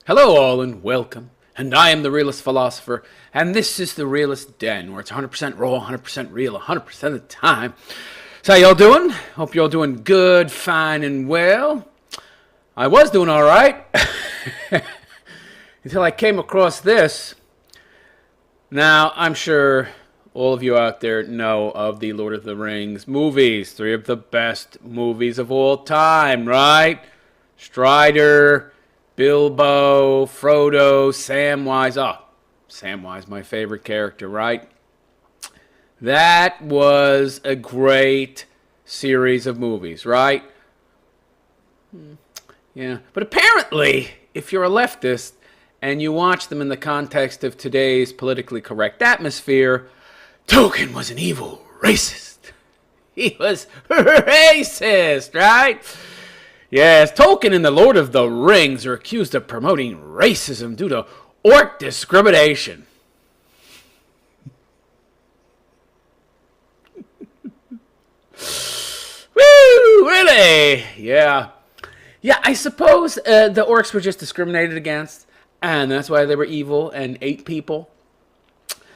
Hello all and welcome. And I am the Realist Philosopher, and this is the Realist Den, where it's 100% raw, 100% real, 100% of the time. So how y'all doing? Hope y'all doing good, fine, and well. I was doing alright, until I came across this. Now, I'm sure all of you out there know of the Lord of the Rings movies. 3 of the best movies of all time, right? Strider, Bilbo, Frodo, Samwise. Oh, Samwise, my favorite character, right? That was a great series of movies, right? Yeah. But apparently, if you're a leftist and you watch them in the context of today's politically correct atmosphere, Tolkien was an evil racist. He was racist, right? Yes, Tolkien and the Lord of the Rings are accused of promoting racism due to orc discrimination. Woo! Really? Yeah. Yeah, I suppose the orcs were just discriminated against, and that's why they were evil and ate people.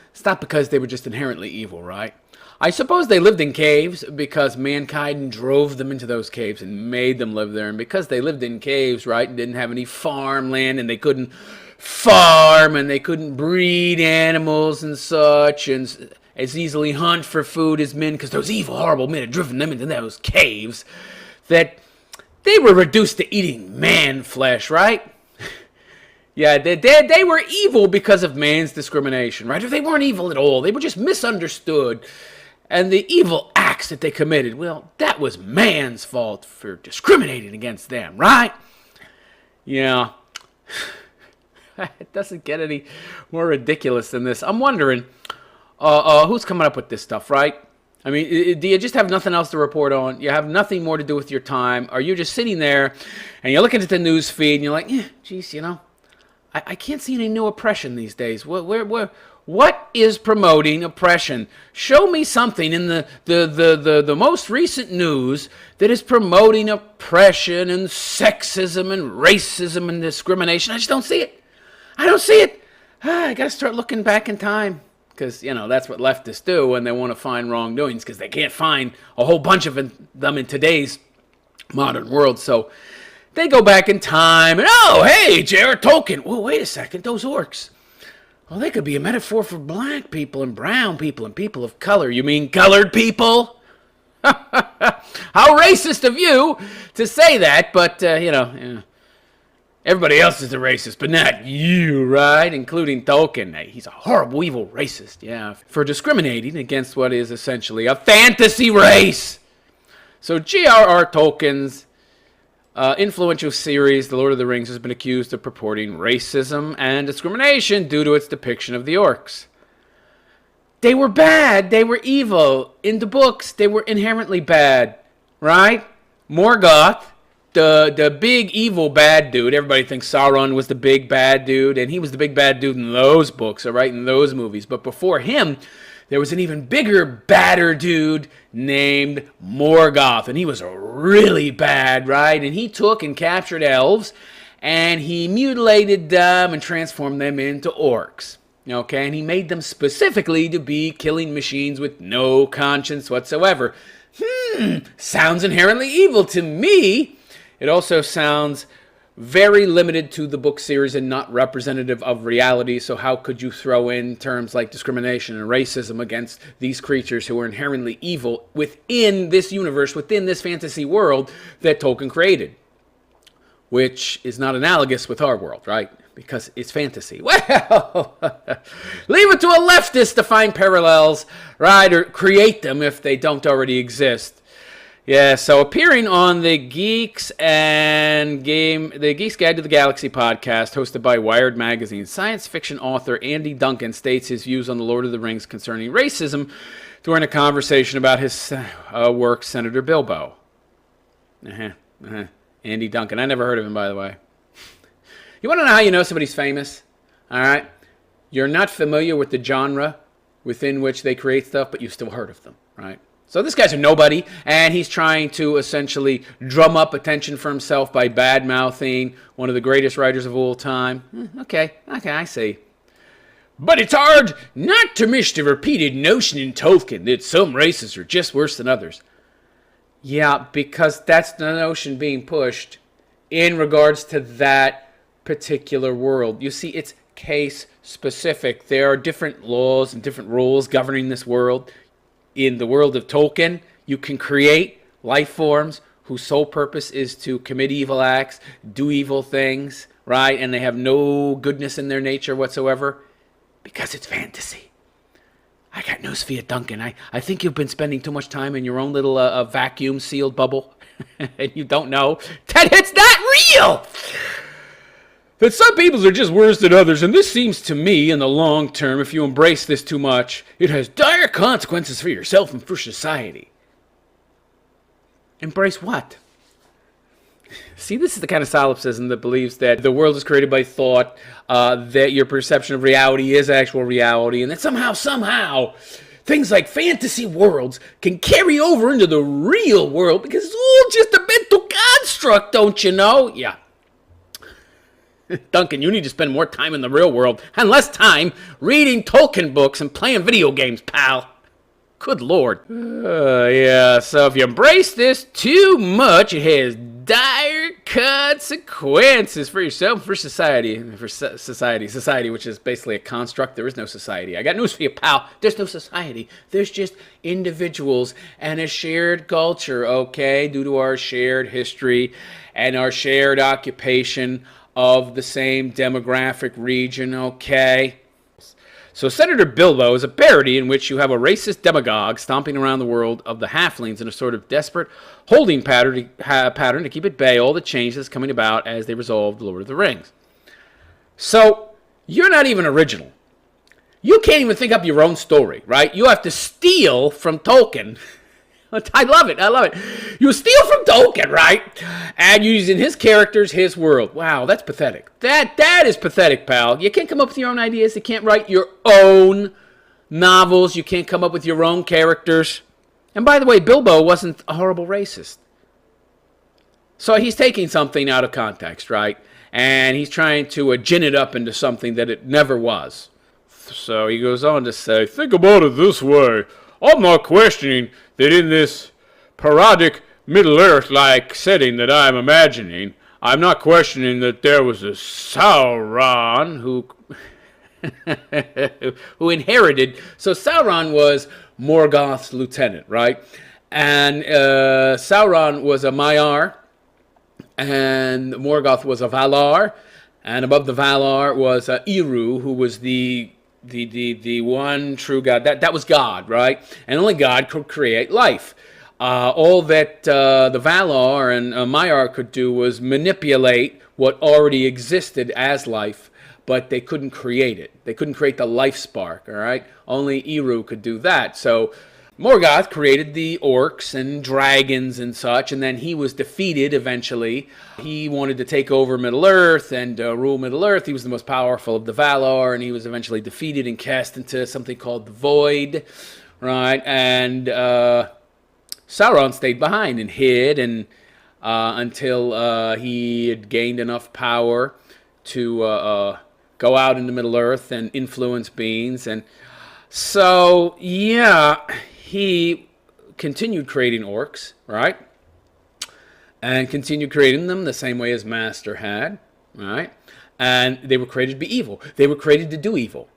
It's not because they were just inherently evil, right? I suppose they lived in caves because mankind drove them into those caves and made them live there. And because they lived in caves, right, and didn't have any farmland and they couldn't farm and they couldn't breed animals and such and as easily hunt for food as men, because those evil, horrible men had driven them into those caves, that they were reduced to eating man flesh, right? Yeah, they were evil because of man's discrimination, right? Or they weren't evil at all. They were just misunderstood. And the evil acts that they committed, well, that was man's fault for discriminating against them, right? Yeah. It doesn't get any more ridiculous than this. I'm wondering, who's coming up with this stuff, right? I mean, do you just have nothing else to report on? You have nothing more to do with your time? Are you just sitting there and you're looking at the news feed and you're like, yeah, geez, I can't see any new oppression these days. What is promoting oppression? Show me something in the most recent news that is promoting oppression and sexism and racism and discrimination. I just don't see it. I don't see it. I got to start looking back in time. Because, that's what leftists do when they want to find wrongdoings, because they can't find a whole bunch of them in today's modern world. So they go back in time and, oh, hey, J.R. Tolkien. Well, wait a second, those orcs. Well, they could be a metaphor for black people and brown people and people of color. You mean colored people? How racist of you to say that, but, everybody else is a racist, but not you, right? Including Tolkien. Hey, he's a horrible, evil racist, yeah, for discriminating against what is essentially a fantasy race. So J.R.R. Tolkien's influential series, The Lord of the Rings, has been accused of purporting racism and discrimination due to its depiction of the orcs. They were bad. They were evil. In the books, they were inherently bad, right? Morgoth, the big evil bad dude. Everybody thinks Sauron was the big bad dude, and he was the big bad dude in those books, all right, in those movies. But before him, there was an even bigger, badder dude named Morgoth, and he was really bad, right? And he took and captured elves, and he mutilated them and transformed them into orcs, okay? And he made them specifically to be killing machines with no conscience whatsoever. Sounds inherently evil to me. It also sounds very limited to the book series and not representative of reality. So how could you throw in terms like discrimination and racism against these creatures who are inherently evil within this universe, within this fantasy world that Tolkien created? Which is not analogous with our world, right? Because it's fantasy. Well, leave it to a leftist to find parallels, right? Or create them if they don't already exist. Yeah, so appearing on the Geeks Guide to the Galaxy podcast, hosted by Wired Magazine, science fiction author Andy Duncan states his views on the Lord of the Rings concerning racism during a conversation about his work, Senator Bilbo. Andy Duncan. I never heard of him, by the way. You want to know how you know somebody's famous? All right? You're not familiar with the genre within which they create stuff, but you've still heard of them, right? So this guy's a nobody, and he's trying to essentially drum up attention for himself by bad-mouthing one of the greatest writers of all time. Okay, I see. But it's hard not to miss the repeated notion in Tolkien that some races are just worse than others. Yeah, because that's the notion being pushed in regards to that particular world. You see, it's case-specific. There are different laws and different rules governing this world. In the world of Tolkien, you can create life forms whose sole purpose is to commit evil acts, do evil things, right? And they have no goodness in their nature whatsoever because it's fantasy. I got news for you, Duncan. I think you've been spending too much time in your own little vacuum-sealed bubble, and you don't know that it's not real! That some peoples are just worse than others, and this seems to me, in the long term, if you embrace this too much, it has dire consequences for yourself and for society. Embrace what? See, this is the kind of solipsism that believes that the world is created by thought, that your perception of reality is actual reality, and that somehow, things like fantasy worlds can carry over into the real world because it's all just a mental construct, don't you know? Yeah. Duncan, you need to spend more time in the real world and less time reading Tolkien books and playing video games, pal. Good Lord. Yeah, so if you embrace this too much, it has dire consequences for yourself and for society. Society, which is basically a construct. There is no society. I got news for you, pal. There's no society. There's just individuals and a shared culture, okay, due to our shared history and our shared occupation of the same demographic region, okay? So Senator Bilbo is a parody in which you have a racist demagogue stomping around the world of the halflings in a sort of desperate holding pattern to keep at bay all the changes coming about as they resolve the Lord of the Rings. So you're not even original. You can't even think up your own story, right? You have to steal from Tolkien. I love it. You steal from Tolkien, right? And using his characters, his world. Wow, that's pathetic. That is pathetic, pal. You can't come up with your own ideas. You can't write your own novels. You can't come up with your own characters. And by the way, Bilbo wasn't a horrible racist. So he's taking something out of context, right? And he's trying to gin it up into something that it never was. So he goes on to say, think about it this way. I'm not questioning that in this parodic Middle-earth-like setting that I'm imagining, I'm not questioning that there was a Sauron who inherited. So Sauron was Morgoth's lieutenant, right? And Sauron was a Maiar, and Morgoth was a Valar, and above the Valar was Eru, who was the one true God. That was God, right? And only God could create life. All that the Valar and Maiar could do was manipulate what already existed as life, but they couldn't create it. They couldn't create the life spark, all right? Only Eru could do that. So Morgoth created the orcs and dragons and such, and then he was defeated eventually. He wanted to take over Middle-earth and rule Middle-earth. He was the most powerful of the Valar, and he was eventually defeated and cast into something called the Void, right? And Sauron stayed behind and hid and until he had gained enough power to go out into Middle-earth and influence beings. And so, yeah, he continued creating orcs, right? And continued creating them the same way as Master had, right? And they were created to be evil. They were created to do evil.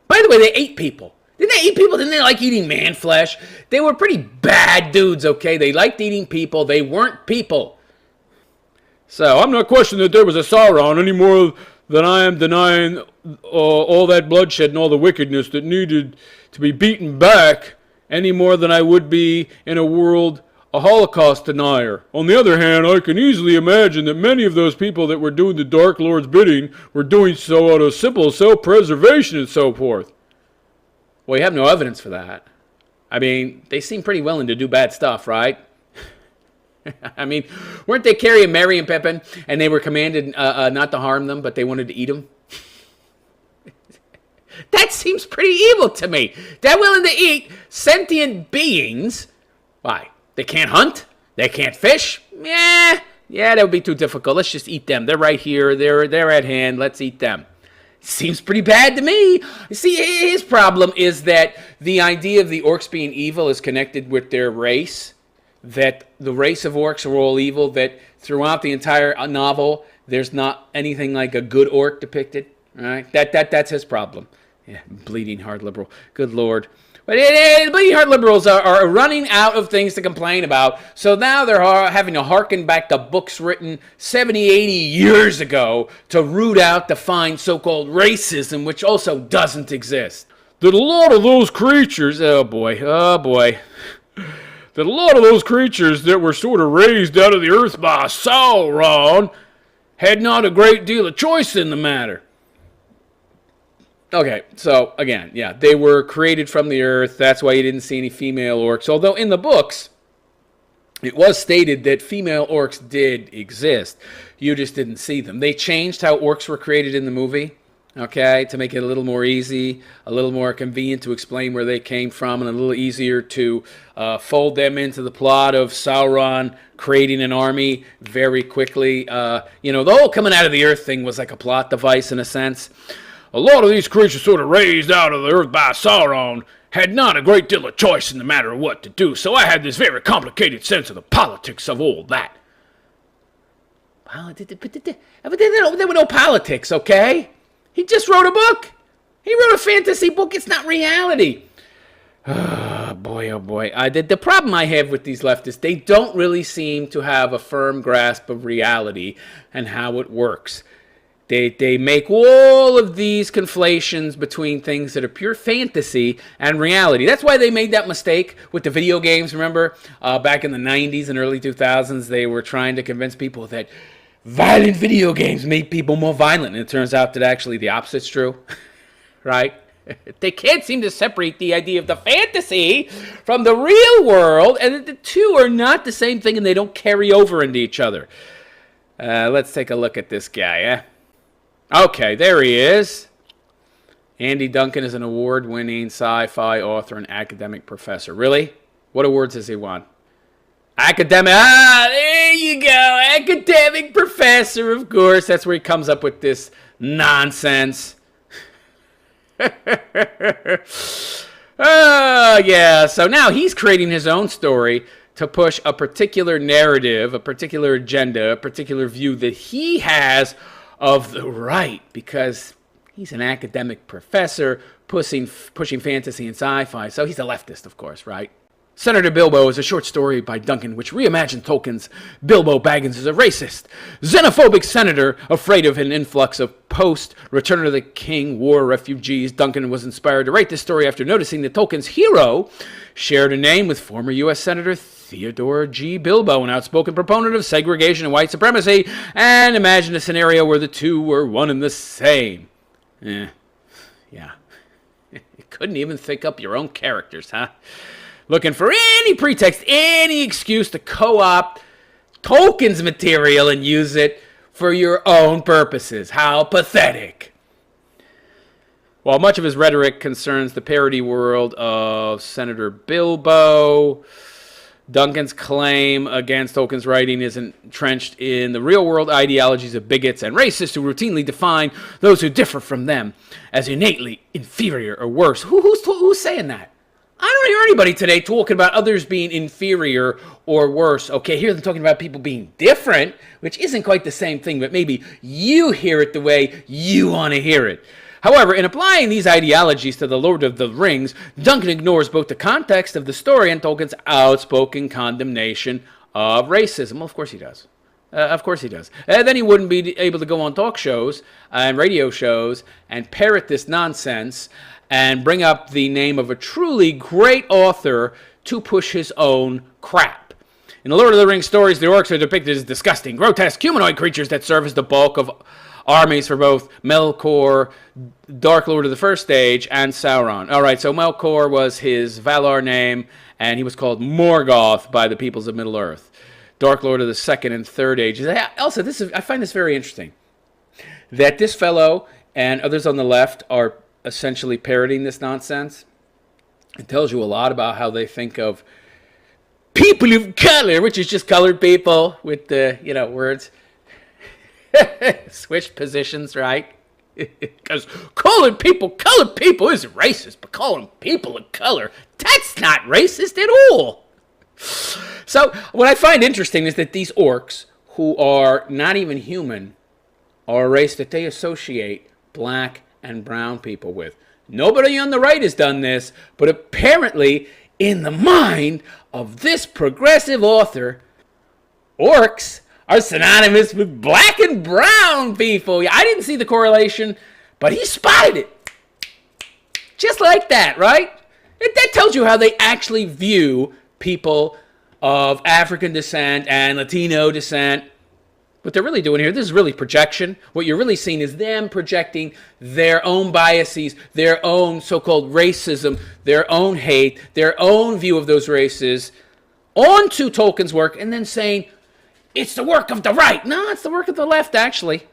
By the way, they ate people. Didn't they eat people? Didn't they like eating man flesh? They were pretty bad dudes, okay? They liked eating people. They weren't people. So I'm not questioning that there was a Sauron any more than I am denying all that bloodshed and all the wickedness that needed to be beaten back any more than I would be in a world a Holocaust denier. On the other hand, I can easily imagine that many of those people that were doing the Dark Lord's bidding were doing so out of simple self-preservation and so forth. Well, you have no evidence for that. I mean, they seem pretty willing to do bad stuff, right? I mean, weren't they carrying Merry and Pippin, and they were commanded not to harm them, but they wanted to eat them? That seems pretty evil to me. They're willing to eat sentient beings, Why? They can't hunt? They can't fish? Yeah, that would be too difficult. Let's just eat them. They're right here. They're at hand. Let's eat them. Seems pretty bad to me. See, his problem is that the idea of the orcs being evil is connected with their race, that the race of orcs are all evil, that throughout the entire novel, there's not anything like a good orc depicted. Right? That's his problem. Yeah, bleeding heart liberal. Good Lord. But bleeding heart liberals are running out of things to complain about, so now they're having to harken back to books written 70, 80 years ago to root out the fine so-called racism, which also doesn't exist. That a lot of those creatures, oh boy, that a lot of those creatures that were sort of raised out of the earth by Sauron had not a great deal of choice in the matter. Okay, so again, yeah, they were created from the earth. That's why you didn't see any female orcs. Although in the books, it was stated that female orcs did exist. You just didn't see them. They changed how orcs were created in the movie, okay, to make it a little more easy, a little more convenient to explain where they came from, and a little easier to fold them into the plot of Sauron creating an army very quickly. The whole coming out of the earth thing was like a plot device in a sense. A lot of these creatures sort of raised out of the earth by Sauron had not a great deal of choice in the matter of what to do, so I had this very complicated sense of the politics of all that. But there were no politics, okay? He just wrote a book. He wrote a fantasy book. It's not reality. Oh, boy. The problem I have with these leftists, they don't really seem to have a firm grasp of reality and how it works. They make all of these conflations between things that are pure fantasy and reality. That's why they made that mistake with the video games. Remember, back in the 90s and early 2000s, they were trying to convince people that violent video games made people more violent. And it turns out that actually the opposite's true, right? They can't seem to separate the idea of the fantasy from the real world, and that the two are not the same thing, and they don't carry over into each other. Let's take a look at this guy, Okay, there he is. Andy Duncan is an award-winning sci-fi author and academic professor. Really? What awards has he won? Academic. There you go. Academic professor, of course. That's where he comes up with this nonsense. Yeah. So now he's creating his own story to push a particular narrative, a particular agenda, a particular view that he has of the right, because he's an academic professor pushing fantasy and sci-fi. So he's a leftist, of course, right? Senator Bilbo is a short story by Duncan which reimagined Tolkien's Bilbo Baggins as a racist, xenophobic senator afraid of an influx of post-Return of the King war refugees. Duncan was inspired to write this story after noticing that Tolkien's hero shared a name with former U.S. Senator Theodore G. Bilbo, an outspoken proponent of segregation and white supremacy, and imagined a scenario where the two were one and the same. Yeah. You couldn't even think up your own characters, huh? Looking for any pretext, any excuse to co-opt Tolkien's material and use it for your own purposes. How pathetic. While much of his rhetoric concerns the parody world of Senator Bilbo, Duncan's claim against Tolkien's writing is entrenched in the real-world ideologies of bigots and racists who routinely define those who differ from them as innately inferior or worse. Who's saying that? I don't hear anybody today talking about others being inferior or worse. Okay, here they're talking about people being different, which isn't quite the same thing, but maybe you hear it the way you want to hear it. However, in applying these ideologies to the Lord of the Rings, Duncan ignores both the context of the story and Tolkien's outspoken condemnation of racism. Well, of course he does. Then he wouldn't be able to go on talk shows and radio shows and parrot this nonsense and bring up the name of a truly great author to push his own crap. In the Lord of the Rings stories, the orcs are depicted as disgusting, grotesque humanoid creatures that serve as the bulk of armies for both Melkor, Dark Lord of the First Age, and Sauron. All right, so Melkor was his Valar name, and he was called Morgoth by the peoples of Middle-earth. Dark Lord of the Second and Third Ages. Also, I find this very interesting, that this fellow and others on the left are essentially parroting this nonsense. It tells you a lot about how they think of people of color, which is just colored people with the, words. Switch positions, right? Because colored people is racist, but calling people of color, that's not racist at all. So what I find interesting is that these orcs, who are not even human, are a race that they associate black and brown people with. Nobody on the right has done this, but apparently in the mind of this progressive author, orcs are synonymous with black and brown people. I didn't see the correlation, but he spotted it. Just like that, right? That tells you how they actually view people of African descent and Latino descent. What they're really doing here, this is really projection. What you're really seeing is them projecting their own biases, their own so-called racism, their own hate, their own view of those races onto Tolkien's work, and then saying, it's the work of the right. No, it's the work of the left, actually.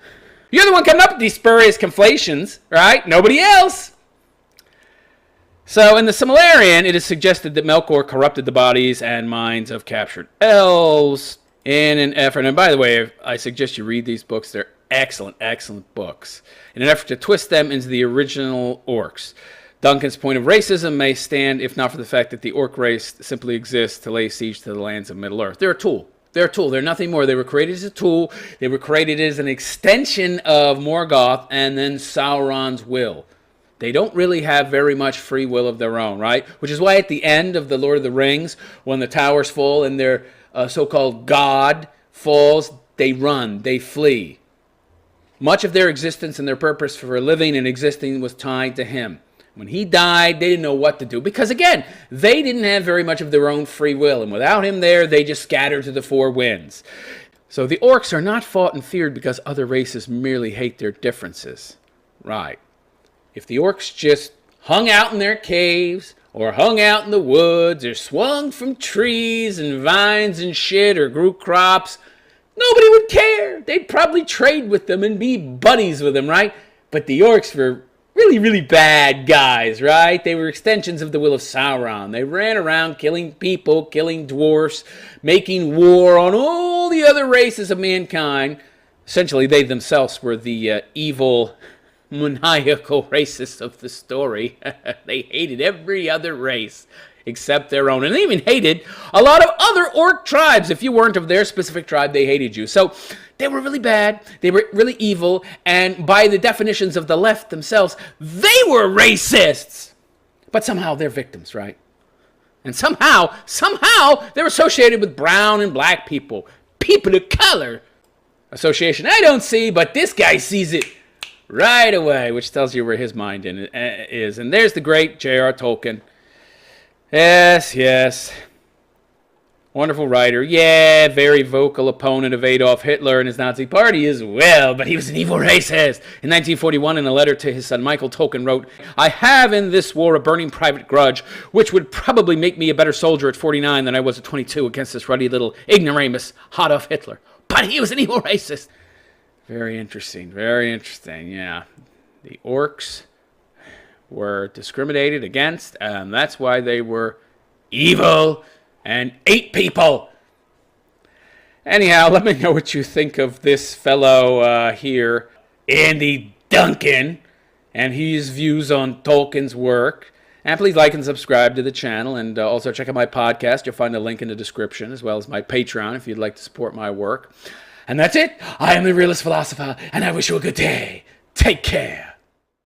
You're the one coming up with these spurious conflations, right? Nobody else. So in the Silmarillion, it is suggested that Melkor corrupted the bodies and minds of captured elves in an effort, and by the way, I suggest you read these books. They're excellent, excellent books. In an effort to twist them into the original orcs. Duncan's point of racism may stand if not for the fact that the orc race simply exists to lay siege to the lands of Middle-earth. They're a tool. They're a tool. They're nothing more. They were created as a tool. They were created as an extension of Morgoth and then Sauron's will. They don't really have very much free will of their own, right? Which is why at the end of The Lord of the Rings, when the towers fall and their so-called god falls, they run, they flee. Much of their existence and their purpose for living and existing was tied to him. When he died, they didn't know what to do. Because again, they didn't have very much of their own free will. And without him there, they just scattered to the four winds. So the orcs are not fought and feared because other races merely hate their differences. Right. If the orcs just hung out in their caves, or hung out in the woods, or swung from trees and vines and shit, or grew crops, nobody would care. They'd probably trade with them and be buddies with them, right? But the orcs were really, really bad guys, right? They were extensions of the will of Sauron. They ran around killing people, killing dwarfs, making war on all the other races of mankind. Essentially, they themselves were the evil, maniacal racists of the story. They hated every other race except their own. And they even hated a lot of other orc tribes. If you weren't of their specific tribe, they hated you. So they were really bad. They were really evil. And by the definitions of the left themselves, they were racists. But somehow they're victims, right? And somehow they're associated with brown and black people. People of color. Association I don't see, but this guy sees it right away, which tells you where his mind is. And there's the great J.R. Tolkien. Yes. Wonderful writer. Yeah, very vocal opponent of Adolf Hitler and his Nazi party as well, but he was an evil racist. In 1941, in a letter to his son Michael, Tolkien wrote, I have in this war a burning private grudge, which would probably make me a better soldier at 49 than I was at 22 against this ruddy little ignoramus, Adolf Hitler. But he was an evil racist. Very interesting, yeah. The orcs were discriminated against, and that's why they were evil and ate people. Anyhow, let me know what you think of this fellow here, Andy Duncan, and his views on Tolkien's work. And please like and subscribe to the channel, and also check out my podcast. You'll find a link in the description, as well as my Patreon if you'd like to support my work. And that's it. I am the Realist Philosopher, and I wish you a good day. Take care.